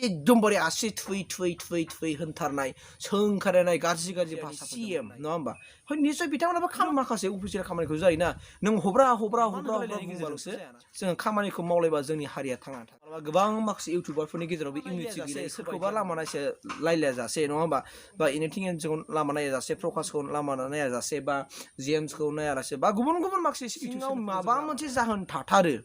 एकदमबारे आसि थुयै होनथारनाय सोंखारिनाय गाज्रि भाषा CM नङा होमबा हय निश्चय बिथांमोनाबो माखासे अफिसियेल खामानिखौ जायोना नों हब्रा बुंबाल'सो जोङो खामानिखौ मावलायबा जोंनि हारिया थांना थागोन गोबां माखासे इउटिउबारफोरनि गेजेराव बे इउनिटि गैलाय सोरखौबा लामा नायसे लायलायाजासे नङा होमबा बा इनिथिंजों लामा नायाजासे प्रकाशखौ लामा नायाजासे बा जेम्सखौ नायालासे बा गुबुन माखासे सिङाव माबा मोनसे जाहोन थाथारो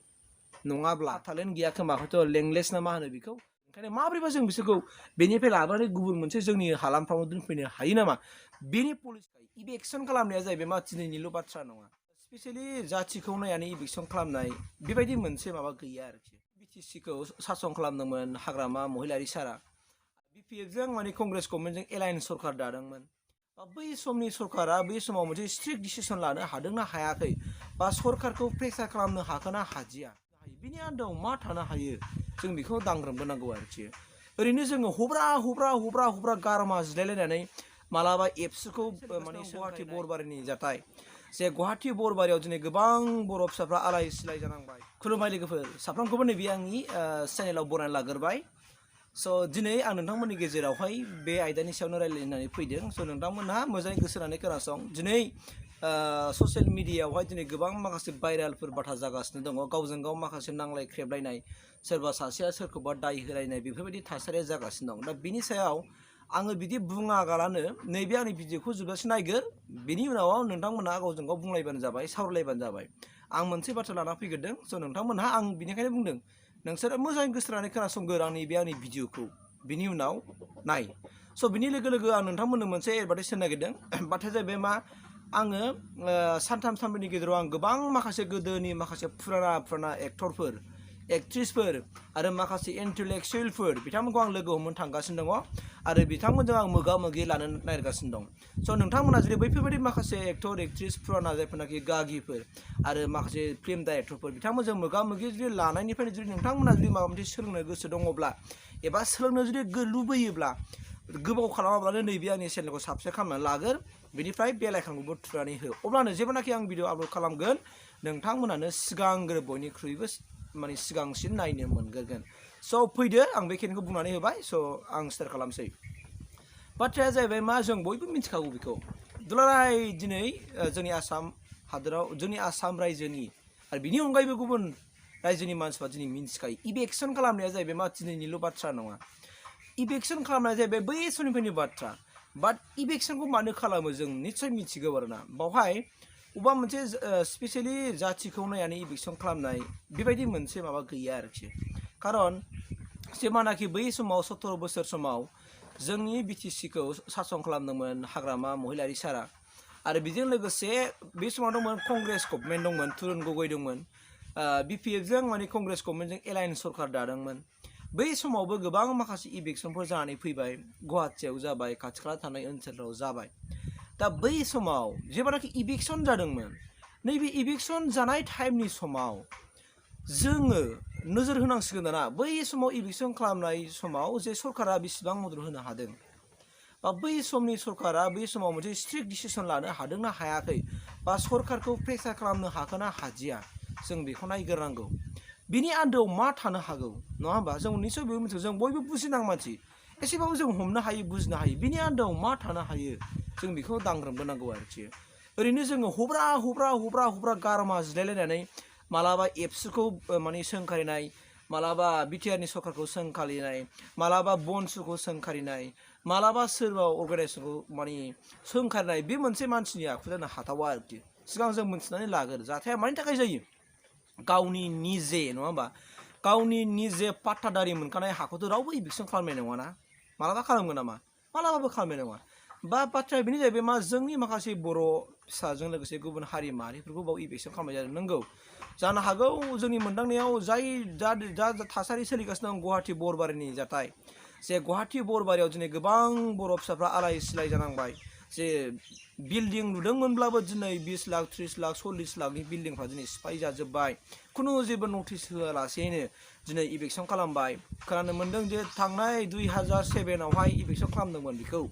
नङाब्ला टेलेन्ट गैया खोमा हयथ' लेंलेस ना मा होनो बेखौ ओंखायनो माब्रैबा जों बिसोरखौ बेनिफ्राय लानानै गुबुन मोनसे जोंनि हालामफ्राव दोनफैनो हायो नामा बेनि पलिसिखौ इभेक्सन खालामनाया जाहैबाय मा दिनैनिल' बाथ्रा नङा स्पेसियेलि जाथिखौ नायनानै इभेक्सन खालामनाय बेबायदि मोनसे माबा गैया आरोखि बिटिसिखौ सासन खालामदोंमोन हाग्रामा महिलारि सारा बिपिएफजों माने कंग्रेस गभर्नमेन्टजों एलायन्स सरकार दादोंमोन बै समनि सरकारा बै समाव मोनसे स्ट्रिक्ट डिसिसन लानो हादोंना हायाखै बा सरकारखौ प्रेसार खालामनो हाखोना हादिया बिनि आन्दोआव मा थानो हायो जों बेखौ दांग्रोमबोनांगौ आरोखि ओरैनो जोङो हब्रा गारमा जिरायलायनानै मालाबा एबसुखौ माने गुवाहाटी बरबारिनि जाथाय जे गुवाहाटी बरबारियाव दिनै गोबां बर' फिसाफ्रा आलाय सिलाय जानांबाय खुलुमबाय लोगोफोर साफ्रोमखौबो नैबे आंनि चेनेलाव बरायना लाग्रोबाय स' दिनै आं नोंथांमोननि गेजेरावहाय बे आयदानि सायावनो रायज्लायनानै फैदों स' नोंथांमोनहा मोजाङै गोसो होनानै खोनासं दिनै ससियेल मिडियायावहाय दिनै गोबां माखासे भाइरेलफोर बाथ्रा जागासिनो दङ गावजों गाव माखासे नांलाय ख्रेबलायनाय सोरबा सासेया सोरखौबा दाय होलायनाय बेफोरबायदि थासारिया जागासिनो दं दा बिनि सायाव आङो बिदि बुङागालानो नैबे आंनि भिडिअखौ जोबजासे नायगोर बिनि उनाव नोंथांमोनहा गावजों गाव बुंलायबानो जाबाय सावरायलायबानो जाबाय आं मोनसे बाथ्रा लाना फैग्रोदों स' नोंथांमोनहा आं बिनिखायनो बुंदों नोंसोरो मोजाङै गोसो होनानै खोनासंगोर आंनि भिडिअखौ बिनि उनाव नाय स' बिनि लोगो आं नोंथांमोननो मोनसे एडभार्टाइज होनो नागिरदों बाथ्राया जाहैबाय मा आङो सानथाम सानब्रैनि गेजेराव आं गोबां माखासे गोदोनि माखासे फुराना एक्टरफोर एक्ट्रिसफोर आरो माखासे इन्टेलेक्सुयेलफोर बिथांमोनखौ आं लोगो हमनो थांगासिनो दङ आरो बिथांमोनजों आं मोगा मोगि लानो नागिरगासिनो दं स' नोंथांमोना जुदि बैफोरबायदि माखासे एक्टर एक्ट्रिस फुराना जायफोरनाखि गागिफोर आरो माखासे फिल्म डाइरेक्टरफोर बिथांमोनजों मोगा मोगि जुदि लानायनिफ्रायनो जुदि नोंथांमोना जुदि माबा मोनसे सोलोंनो गोसो दङब्ला एबा सोलोंनो जुदि लुबैयोब्ला गोबाव खालामाब्लानो नैबे आंनि चेनेलखौ साबस्क्राइब खालामनानै लागोर बेनिफ्राय बेल आइकनखौबो थुनानै हो अब्लानो जेब्लानाखि आं भिडिअ आपल'ड खालामगोन नोंथांमोनानो सिगांग्रो बयनिख्रुइबो माने सिगांसिन नायनो मोनगोन स' फैदो आं बेखिनिखौ बुंनानै होबाय स' आं स्टार्ट खालामसै बाथ्राया जाहैबाय मा जों बयबो मिथिखागौ बेखौ दुलाराय दिनै जोंनि आसाम हादोराव जोंनि आसाम रायजोनि आरो बिनि अनगायैबो गुबुन रायजोनि मानसिफ्रा दिनै मिथिखायो इभेक्सन खालामनाया जाहैबाय मा दिनैनिल' बाथ्रा नङा इभेक्सन खालामनाया जाहैबाय बै समनिफ्रायनि बाथ्रा बाट इभेक्सनखौ मानो खालामो जों निस्सय मिथिगौ आरोना बावहाय अबेबा मोनसे स्पेसियेलि जाथिखौ नायनानै इभेक्सन खालामनाय बेबायदि मोनसे माबा गैया आरोखि खारन जेब्लानाखि बै समाव 17 बोसोर समाव जोंनि बिटिसिखौ सासन खालामदोंमोन हाग्रामा महिलारि सारा आरो बेजों लोगोसे बे समाव दंमोन कंग्रेस गभर्नमेन्ट दंमोन तुरुन गगৈ दंमोन बिपिएफजों माने कंग्रेस गभर्नमेन्टजों एलायन्स सरकार दादोंमोन बै समावबो गोबां माखासे इभेक्सनफोर जानानै फैबाय गुवाहाटियाव जाबाय खाथि खाला थानाय ओनसोलफ्राव जाबाय दा बै समाव जेब्लानाखि इभेक्सन जादोंमोन नैबे इभेक्सन जानाय टाइमनि समाव जोङो नोजोर होनांसिगोन दाना बै समाव इभेक्सन खालामनाय समाव जे सरकारा बेसेबां मदद होनो हादों बा बै समनि सरकारा बै समाव मोनसे स्ट्रिक्ट डिसिसन लानो हादोंना हायाखै बा सरकारखौ प्रेसार खालामनो हाखोना हादिया जों बेखौ नायग्रोनांगौ बिनि आन्दोआव मा थानो हागौ नङा होमबा जों निस्सय बेबो मिथिगौ जों बयबो बुजिनां मानसि एसेबाबो जों हमनो हायो बुजिनो हायो बिनि आन्दोआव मा थानो हायो जों बेखौ दांग्रोमबोनांगौ आरोखि ओरैनो जोङो हब्रा गारमा जिरायलायनानै मालाबा एबसुखौ माने सोंखारिनाय मालाबा बिटिआरनि सरकारखौ सोंखारिनाय मालाबा बनसुखौ सोंखारिनाय मालाबा सोरबा अर्गानाइजेसनखौ माने सोंखारिनाय बे मोनसे मानसिनि आखु जानो हाथावा आरोखि सिगां जों मोनथिनानै लागोर जाथाया मानि थाखाय जायो गावनि निजे नङा होमबा गावनि निजे पाट्टादारि मोनखानाय हाखौथ' रावबो इभेक्सन खालामनाय नङाना मालाबा खालामगोन नामा मालाबाबो खालामनाय नङा बा बाथ्राया बेनो जाहैबाय मा जोंनि माखासे बर' फिसाजों लोगोसे गुबुन हारि माहारिफोरखौ बाव इभेक्सन खालामनाय जादों नंगौ जानो हागौ जोंनि मोनदांनायाव जाय जा थासारि सोलिगासिनो दं गुवाहाटी बरबारिनि जाथाय जे गुवाहाटी बरबारियाव दिनै गोबां बर' फिसाफ्रा आलाय सिलाय जानांबाय जे बिल्डिं लुदोंमोनब्लाबो दिनै 20 लाख 30 लाख 40 लाखनि बिल्डिंफ्रा दिनै सिफाय जाजोब्बाय खुनु जेबो नटिस होआलासेनो दिनै इभेक्सन खालामबाय खोनानो मोन्दों जे थांनाय 2007आवहाय इभेक्सन खालामदोंमोन बेखौ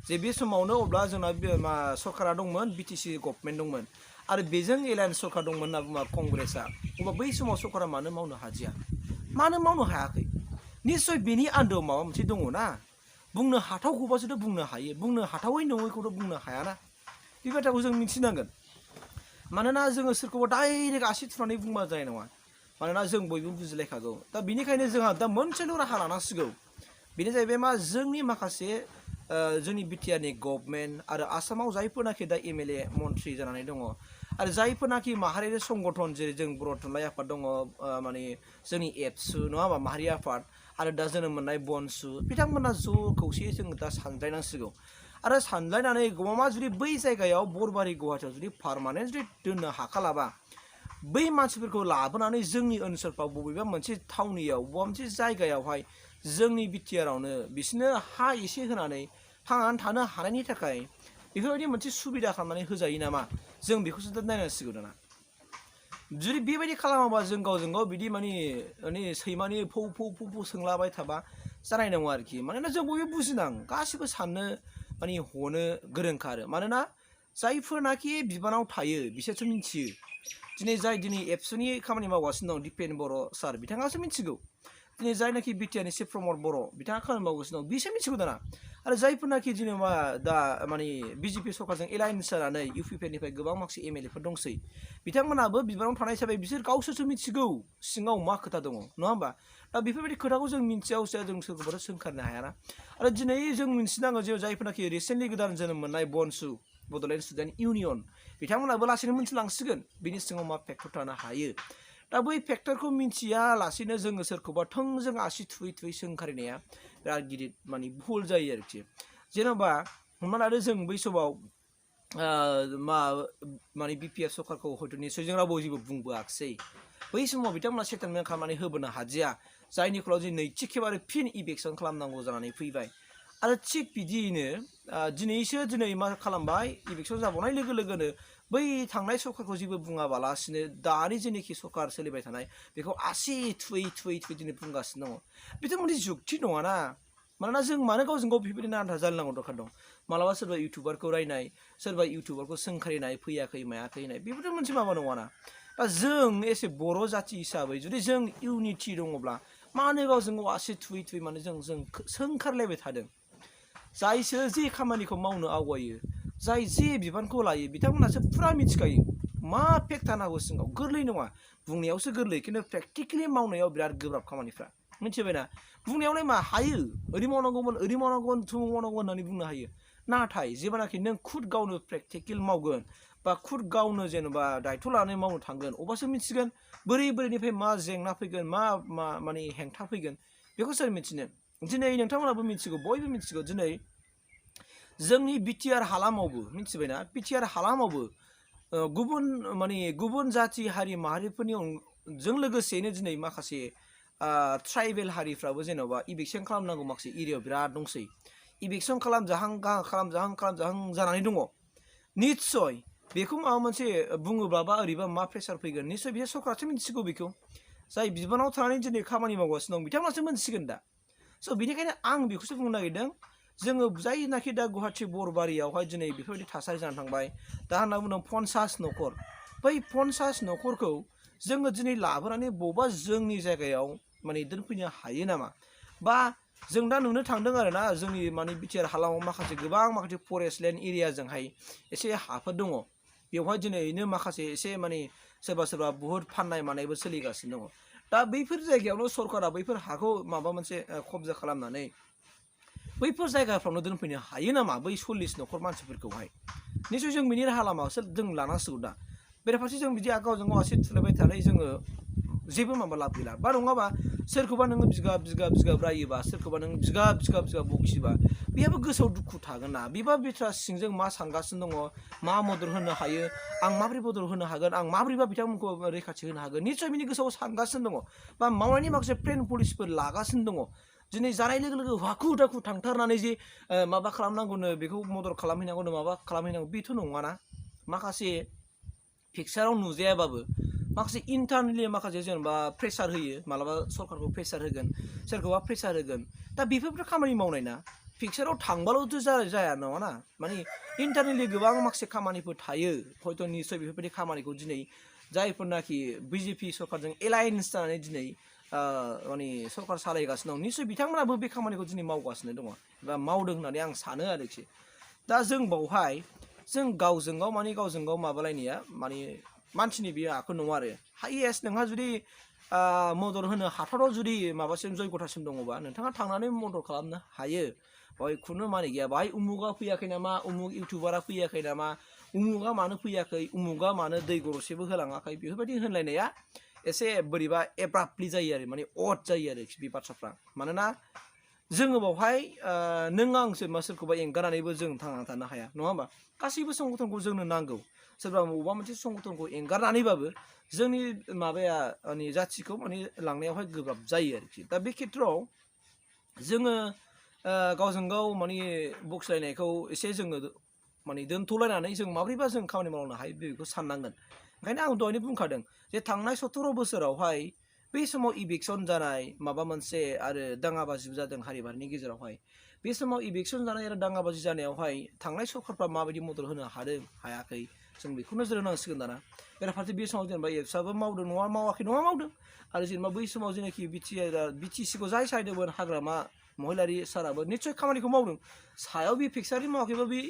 जे बे समावनो अब्ला जोंना सरकारा दंमोन बिटिसि गभर्नमेन्ट दंमोन आरो बेजों एलायन्स सरकार दंमोन होनना बुङा कंग्रेसआ अब्ला बै समाव सरकारा मानो मावनो हादिया मानो मावनो हायाखै निश्चय बेनि आन्दोआव माबा मोनसे दङ ना बुंनो हाथावखौबासो बुंनो हायो बुंनो हाथावै नङैखौथ' बुंनो हायाना बे बाथ्राखौ जों मिथिनांगोन मानोना जोङो सोरखौबा डाइरेक्ट आसि थुनानै बुंबा जानाय नङा मानोना जों बयबो बुजिलायखागौ दा बेनिखायनो जोंहा दा मोनसेल' राहा लानांसिगौ बेनो जाहैबाय मा जोंनि माखासे जोंनि बिटिआरनि गभर्नमेन्ट आरो आसामाव जायफोरनाखि दा एमएलए मन्थ्रि जानानै दङ आरो जायफोरनाखि माहारियारि संगठन जेरै जों बर' थुनलाइ आफाद दङ माने जोंनि एबसु नङा होमबा माहारि आफाद आरो दा जोनोम मोननाय बनसु बिथांमोना ज' खौसेयै जों दा सानज्लायनांसिगौ आरो सानज्लायनानै गमामा जुदि बै जायगायाव बरबारि गुवाहाटियाव जुदि पारमानेन्ट जुदि दोननो हाखालाबा बै मानसिफोरखौ लाबोनानै जोंनि ओनसोलफ्राव बबेबा मोनसे थावनियाव बबेबा मोनसे जायगायावहाय जोंनि बिटिआरावनो बिसोरनो हा एसे होनानै थांनानै थानो हानायनि थाखाय बेफोरबायदि मोनसे सुबिदा खालामनानै होजायो नामा जों बेखौसो दा नायनांसिगौ दाना जुदि बेबायदि खालामाबा जों गावजों गाव बिदि माने सैमानि फौ फौ फौ फौ सोंलाबाय थाबा जानाय नङा आरोखि मानोना जों बयबो बुजिनां गासिबो साननो माने हनो गोरोंखा आरो मानोना जायफोरनाखि बिबानाव थायो बिसोरसो मिथियो दिनै एबसुनि खामानि मावगासिनो दं दिपेन बर' सार बिथाङासो मिथिगौ दिनै जायनाखि बिटिआरनि चिफ प्रमद बर' बिथाङा खामानि मावगासिनो दं बिसोर मिथिगौ दाना आरो जायफोरनाखि जेनेबा दा माने बिजेपि सरकारजों एलायन्स जानानै इउपिपिनिफ्राय गोबां माखासे एमएलएफोर दंसै बिथांमोनाबो बिबानाव थानाय हिसाबै बिसोर गावसोरसो मिथिगौ सिङाव मा खोथा दङ नङा होमबा दा बेफोरबायदि खोथाखौ जों मिथिया हसिया जों सोरखौबा सोंखारनो हायाना आरो दिनै जों मिथिनांगौ जे जायफोरनाखि रिसेन्टलि गोदान जोनोम मोननाय बनसु बड'लेण्ड स्टुडेन्ट इउनियन बिथांमोनाबो लासैनो मिथिलांसिगोन बिनि सिङाव मा फेक्टर थानो हायो दा बै फेक्टरखौ मिथियालासेनो जोङो सोरखौबा थोंजों आसि थुयै थुयै सोंखारिनाया बिराद गिदिर माने भुल जायो आरोखि जेन'बा हमना लादो जों बै समाव माने बिपिएफ सरकारखौ हयथ' निस्सय जों रावबो जेबो बुंबोआखिसै बै समाव बिथांमोना सेटेलमेन्ट खालामनानै होबोनो हादिया जायनि फलाव जों नैथि खेब आरो फिन इलेक्सन खालामनांगौ जानानै फैबाय आरो थिग बिदियैनो दिनै मा खालामबाय इलेक्सन जाबावनाय लोगो लोगोनो बै थांनाय सरकारखौ जेबो बुङाबालासिनो दानि जेनोखि सरकार सोलिबाय थानाय बेखौ आसि थुयै थुयै थुयै दिनै बुंगासिनो दङ बेथ' मोनसे जुक्ति नङाना मानोना जों मानो गावजों गाव बेफोरबायदि नांथा जालायनांगौ दरखार दं मालाबा सोरबा इउटुबारखौ रायनाय सोरबा इउटुबारखौ सोंखारिनाय फैयाखै मायाखै होननाय बेफोरथ' मोनसे माबा नङाना दा जों एसे बर' जाथि हिसाबै जुदि जों इउनिटि दङब्ला मानो गावजों गाव आसि थुयै थुयै माने जों सोंखारलायबाय थादों जायसो जे खामानिखौ मावनो आवगायो जाय जे बिबानखौ लायो बिथांमोनासो फुरा मिथिखायो मा फेक्ट थानांगौ सिङाव गोरलै नङा बुंनायावसो गोरलै खिन्थु प्रेक्टिकेलि मावनायाव बिराद गोब्राब खामानिफ्रा मिथिबायना बुंनायावलाय मा हायो ओरै मावनांगौमोन थुमुक मावनांगौमोन होननानै बुंनो हायो नाथाय जेब्लानाखि नों खुद गावनो प्रेक्टिकेल मावगोन बा खुद गावनो जेनेबा दायथ' लानानै मावनो थांगोन अब्लासो मिथिगोन बोरैनिफ्राय मा जेंना फैगोन मा माने हेंथा फैगोन बेखौ सोर मिथिनो दिनै नोंथांमोनाबो मिथिगौ बयबो मिथिगौ दिनै जोंनि बिटिआर हालामावबो मिथिबायना बिटिआर हालामावबो गुबुन जाथि हारि माहारिफोरनि जों लोगोसेयैनो दिनै माखासे ट्राइबेल हारिफ्राबो जेन'बा इभिक्सन खालामनांगौ माखासे एरियायाव बिराद दंसै इभिक्सन खालामजाहां जानानै दङ निस्सय बेखौ माबा मोनसे बुङोब्ला बा ओरैबा मा प्रेसार फैगोन निस्सय बिसोर सरकारासो मिथिगौ बेखौ जाय बिबानाव थानानै दिनै खामानि मावगासिनो दं बिथांमोनासो मोनथिगोन दा स' बेनिखायनो आं बेखौसो बुंनो नागिरदों जोङो जायनाखि दा गुवाहाटि बरबारियावहाय दिनै बेफोरबायदि थासारि जानानै थांबाय दा होनना बुंदों 50 न'खर बै 50 न'खरखौ जोङो दिनै लाबोनानै बबेबा जोंनि जायगायाव माने दोनफैनो हायो नामा बा जों दा नुनो थांदों आरोना जोंनि माने बिटिआर हालामाव माखासे फरेस्ट लेन्ड एरियाजोंहाय एसे हाफोर दङ बेवहाय दिनैनो माखासे एसे माने सोरबा बुहुद फाननाय मानायबो सोलिगासिनो दङ दा बैफोर जायगायावनो सरकारा बैफोर हाखौ माबा मोनसे कब्जा खालामनानै बैफोर जायगाफ्रावनो दोनफैनो हायो नामा बै 40 न'खर मानसिफोरखौहाय निस्सय जों बिनि राहा लामासो जों लानांसिगौ दा बेराफारसे जों बिदि गावजों गाव आसि थुलायबाय थानाय जोङो जेबो माबा लाब गैला बा नङाबा सोरखौबा नोङो बिगाब रायोबा सोरखौबा नों बिगाब बखिबा बेहाबो गोसोआव दुखु थागोन ना बिबा बिथ्रा सिंजों मा सानगासिनो दङ मा मदद होनो हायो आं माबोरै मदद होनो हागोन आं माबोरैबा बिथांमोनखौ रैखाथि होनो हागोन निस्सय बिनि गोसोआव सानगासिनो दङ बा मावनायनि माखासे प्लेन पलिसिफोर लागासिनो दङ दिनै जानाय लोगो लोगो हाखु दाखु थांथारनानै जे माबा खालामनांगौनो बेखौ मदद खालामहैनांगौनो माबा खालामहैनांगौ बेथ' नङाना माखासे पिक्साराव नुजायाबाबो माखासे इन्टारनेलि माखासे जेनेबा प्रेसार होयो मालाबा सरकारखौ प्रेसार होगोन सोरखौबा प्रेसार होगोन दा बेफोरथ' खामानि मावनाय ना पिक्साराव थांबाल'थ' जाया नङाना माने इन्टारनेलि गोबां माखासे खामानिफोर थायो हयथ' निस्सय बेफोरबायदि खामानिखौ दिनै जायफोरनाखि बिजेपि सरकारजों एलायन्स जानानै दिनै माने सरकार सालायगासिनो दं निश्चय बिथांमोनाबो बे खामानिखौ दिनै मावगासिनो दङ एबा मावदों होननानै आं सानो आरोखि दा जों बावहाय जों गावजों गाव माबालायनाया माने मानसिनि बेयो आखु नङा आरो हाइएस्ट नोंहा जुदि मदद होनो हाथाराव जुदि माबासिम जयगथासिम दङबा नोंथाङा थांनानै मदद खालामनो हायो बावहाय खुनु माने गैया बाहाय उमुगा फैयाखै नामा उमुग इउटुबारा फैयाखै नामा उमुगा मानो फैयाखै उमुगा मानो दै गरसेबो होलाङाखै बेफोरबायदि होनलायनाया एसे बोरैबा एब्राप्टलि जायो आरो माने अड जायो आरोखि बे बाथ्राफ्रा मानोना जोङो बावहाय नों आं सोरखौबा एंगारनानैबो जों थांनानै थानो हाया नङा होमबा गासैबो संगठनखौ जोंनो नांगौ सोरबा बबेबा मोनसे संगठनखौ एंगारनानैबाबो जोंनि माबाया माने जाथिखौ माने लांनायावहाय गोब्राब जायो आरोखि दा बे खेथ्रआव जोङो गावजों गाव माने बखिलायनायखौ एसे जोङो माने दोनथ'लायनानै जों माब्रैबा जों खामानि मावनो हायो बेखौ साननांगोन ओंखायनो आं दहायनो बुंखादों जे थांनाय 17 बोसोरावहाय बे समाव इभिकसन जानाय माबा मोनसे आरो दाङाबाजिबो जादों हारिबारिनि गेजेरावहाय बे समाव इभिकसन जानाय आरो दाङाबाजि जानायावहाय थांनाय सरकारफ्रा माबायदि मदद होनो हादों हायाखै जों बेखौ नोजोर होनांसिगोन दाना बेराफारसे बे समाव जेनेबा एफसाबो मावदों नङा मावाखै नङा मावदों आरो जेनेबा बै समाव जेनाखि बिटिसिखौ जाय सायदोंमोन हाग्रामा महिलारि साराबो निस्सय खामानिखौ मावदों सायाव बे फिक्सारि मावाखैबा बे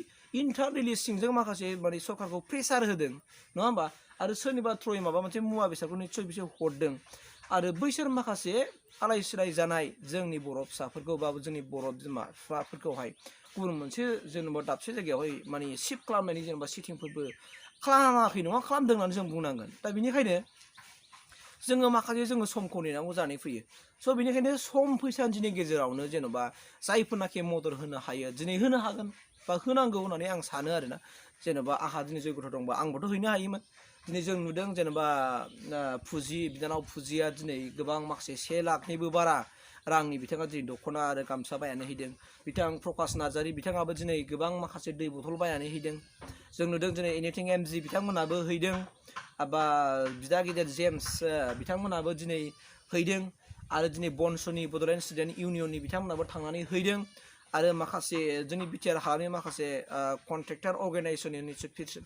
इन्टारनेलि सिंजों माखासे माने सरकारखौ प्रेसार होदों नङा होमबा आरो सोरनिबा थ्रयै माबा मोनसे मुवा बेसादखौ निस्सय बिसोर हरदों आरो बैसोर माखासे आलाय सिलाय जानाय जोंनि बर' फिसाफोरखौ बा जोंनि बर' बिमा बिफाफोरखौहाय गुबुन मोनसे जेनेबा दाबसे जायगायावहाय माने शिफ्ट खालामनायनि जेनेबा सिटिंफोरबो खालामाखै नङा खालामदों होननानै जों बुंनांगोन दा बेनिखायनो जोङो माखासे जोङो समखौ नेनांगौ जानानै फैयो स' बेनिखायनो सम फैसान्दिनि गेजेरावनो जेन'बा जायफोरनाखि मदद होनो हायो दिनै होनो हागोन बा होनांगौ होननानै आं सानो आरोना जेन'बा आंहा दिनै जयगथा दंबा आंबोथ' हैनो हायोमोन दिनै जों नुदों जेनेबा बिनानाव फुजिया दिनै गोबां माखासे 1 लाखनिबो बारा रांनि बिथाङा दिनै दख'ना आरो गामसा बायनानै हैदों बिथां प्रकाश नार्जारि बिथाङाबो दिनै गोबां माखासे दै बथल बायनानै हैदों जों नुदों दिनै एनिथिं एमजि बिथांमोनाबो हैदों बा बिदा गिदिर जेम्स बिथांमोनाबो दिनै हैदों आरो दिनै बनस'नि बड'लेण्ड स्टुडेन्ट इउनियननि बिथांमोनाबो थांनानै हैदों आरो माखासे जोंनि बिटिआर हालामनि माखासे कन्ट्रेक्टर अर्गानाइजेसननि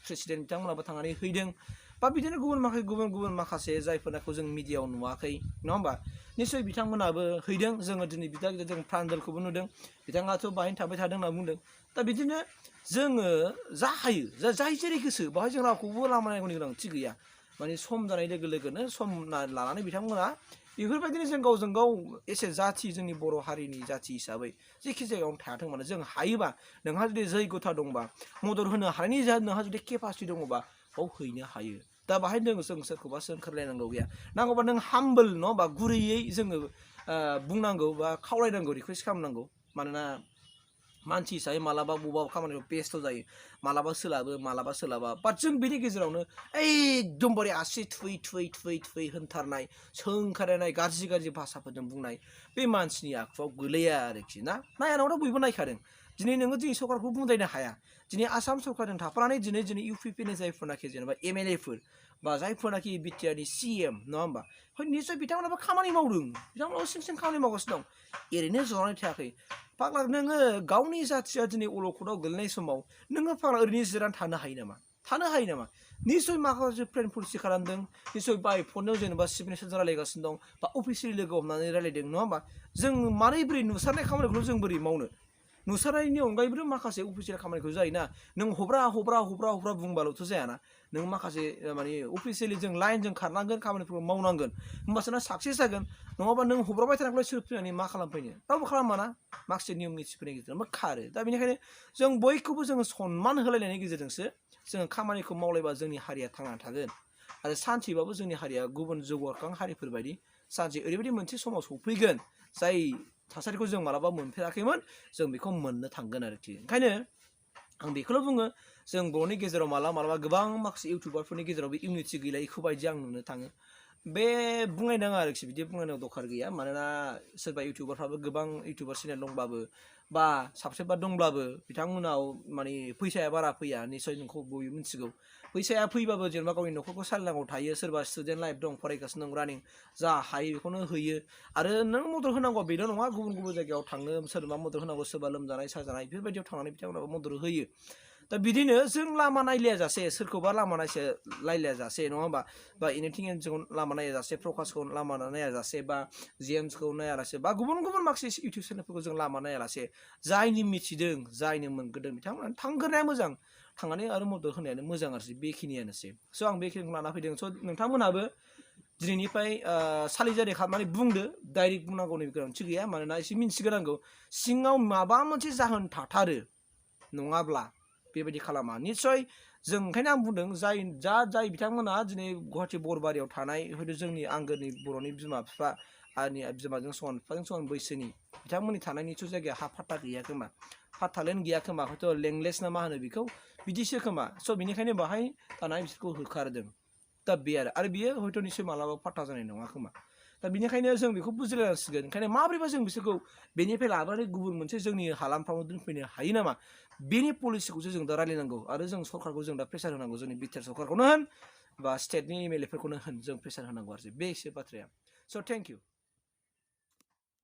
प्रेसिडेन्ट बिथांमोनाबो थांनानै हैदों बा बिदिनो गुबुन माखासे जायफोरखौ जों मिडियाआव नुवाखै नङा होमबा निस्सय बिथांमोनाबो हैदों जोङो दिनै बिदा गिदिर जों प्रान्जलखौबो नुदों बिथाङाथ' बाहायनो थाबाय थादों होनना बुंदों दा बिदिनो जोङो जा हायो जाय जेरै गोसो बाहाय जों रावखौबो लामा नायगौनि गोनांथि गैया माने सम जानाय लोगो लोगोनो सम लानानै बिथांमोना बेफोरबायदिनो जों गावजों गाव एसे जाथि जोंनि बर' हारिनि जाथि हिसाबै जेखि जायगायावनो थायाथों मानो जों हायोबा नोंहा जुदि जैगथा दंबा मदद होनो हानायनि नोंहा जुदि केपासिटि दङबा बाव हैनो हायो दा बाहाय जों सोरखौबा सोंखारलायनांगौ गैया नांगौबा नों हाम्बोल नङा होमबा गुरैयै जोङो बुंनांगौ बा खावलायनांगौ रिकुवेस्ट खालामनांगौ मानोना मानसि हिसाबै मालाबा बबेबा खामानियाव बेस्थ' जायो मालाबा सोलाबा बाट जों बेनि गेजेरावनो एकदमबारे आसि थुयै होनथारनाय सोंखारायनाय गाज्रि भाषाफोरजों बुंनाय बे मानसिनि आखुआव गोलैया आरोखि ना नायानावथ' बयबो नायखादों दिनै नोङो दिनै सरकारखौ बुंदायनो हाया दिनै आसाम सरकारजों थाफानानै दिनै इउपिपिनि जायफोरनाखि जेनेबा एमएलएफोर बा जायफोरनाखि बिटिआरनि सिएम नङा होमबा निस्सय बिथांमोनाबो खामानि मावदों बिथांमोनाबो सिं खामानि मावगासिनो दं ओरैनो जनानै थायाखै फाग्ला नोङो गावनि जाथिया दिनै अलखदाव गोलैनाय समाव नोङो फाग्ला ओरैनो जिरायनानै थानो हायो नामा निस्सय माखासे प्लेन पलिसि खालामदों निस्सय बाय फनाव जेनेबा चिफ मिनिस्टारजों रायलायगासिनो दं बा अफिसियेलि लोगो हमनानै रायलायदों नङा होमबा जों बोरै नुसारनाय खामानिखौ जों बोरै मावनो नुसारनायनि अनगायैबो माखासे अफिसियेल खामानिखौ जायोना नों हब्रा बुंबाल'थ' जायाना नों माखासे माने अफिसियेलि जों लाइनजों खारनांगोन खामानिफोरखौ मावनांगोन होमबासो ना साक्सेस जागोन नङाबा नों हब्राबाय थानायखौलाय सोर फैनानै मा खालामफैनो रावबो खालामाना माखासे नियम निथिफोरनि गेजेरजोंबो खारो दा बेनिखायनो जों बयखौबो जोङो सनमान होलायनायनि गेजेरजोंसो जोङो खामानिखौ मावलायबा जोंनि हारिया थांनानै थागोन आरो सानसेबाबो जोंनि हारिया गुबुन जौगाखां हारिफोरबायदि सानसे ओरैबायदि मोनसे समाव सफैगोन जाय थासारिखौ जों मालाबा मोनफेराखैमोन जों बेखौ मोननो थांगोन आरोखि ओंखायनो आं बेखौल' बुङो जों बर'नि गेजेराव मालाबा गोबां माखासे इउटुबारफोरनि गेजेराव बे इउनिटि गैलायखौ बायदि आं नुनो थाङो बे बुंनायनाङा आरोखि बिदि बुंनायनांगौ दरखार गैया मानोना सोरबा इउटुबारफ्राबो गोबां इउटुबार चेनेल दंबाबो बा साबसक्राइबार दंब्लाबो बिथांमोनाव माने फैसाया बारा फैया निस्सय नोंखौ बयबो मिथिगौ फैसाया फैबाबो जेनेबा गावनि न'खरखौ सालायनांगौ थायो सोरबा स्टुडेन्ट लाइफ दं फरायगासिनो दं रानिं जा हायो बेखौनो होयो आरो नों मदद होनांगौ बेल' नङा गुबुन जायगायाव थांनो सोरबा मदद होनांगौ सोरबा लोमजानाय साजानाय बेफोरबायदियाव थांनानै बिथांमोनाबो मदद होयो दा बिदिनो जों लामा नायलाया जासे सोरखौबा लामा नायलाया जासे नङा होमबा बा एनिथिं जों लामा नाया जासे प्रकाशखौ लामा नाया जासे बा जेम्सखौ नायालासे बा गुबुन गुबुन माखासे इउटुब चेनेलफोरखौ जों लामा नायालासे जायनि मिथिदों जायनो मोनगोदों बिथांमोना थांग्रोनाया मोजां थांनानै आरो मदद होनायानो मोजां आरोसै बेखिनियानोसै स' आं बेखिनिखौ लाना फैदों स' नोंथांमोनहाबो दिनैनिफ्राय सालिजारि खालामनानै बुंदो डाइरेक्ट बुंनांगौनि गोनांथि गैया मानोना एसे मिन्थिग्रोनांगौ सिङाव माबा मोनसे जाहोन थाथारो नङाब्ला बेबायदि खालामा निस्सय जों ओंखायनो आं बुंदों जाय बिथांमोना दिनै गुवाहाटि बरबारियाव थानाय हयथ' जोंनि आंगोनि बर'नि बिमा बिफा आंनि बिमाजों समान बिफाजों समान बैसोनि बिथांमोननि थानायनिथ' जायगाया हा फात्ता गैया खोमा फात्तालेन गैया खोमा हयथ' लेंलेस ना मा होनो बेखौ बिदिसो खोमा स' बिनिखायनो बाहाय थानाय बिसोरखौ होखारदों दा बे आरो बियो हयथ' निस्सय मालाबा फात्ता जानाय नङा खोमा दा बिनिखायनो जों बेखौ बुजिलायनांसिगोन ओंखायनो माबोरैबा जों बिसोरखौ बेनिफ्राय लाबोनानै गुबुन मोनसे जोंनि हालामफ्राव दोनफैनो हायो नामा बेनि पलिसिखौसो जों दा रायलायनांगौ आरो जों सरकारखौ जों दा प्रेसार होनांगौ जोंनि बिटिआर सरकारखौनो होन बा स्टेटनि एमएलए फोरखौनो होन जों प्रेसार होनांगौ आरो बेसो बाथ्राया स' थेंक इउ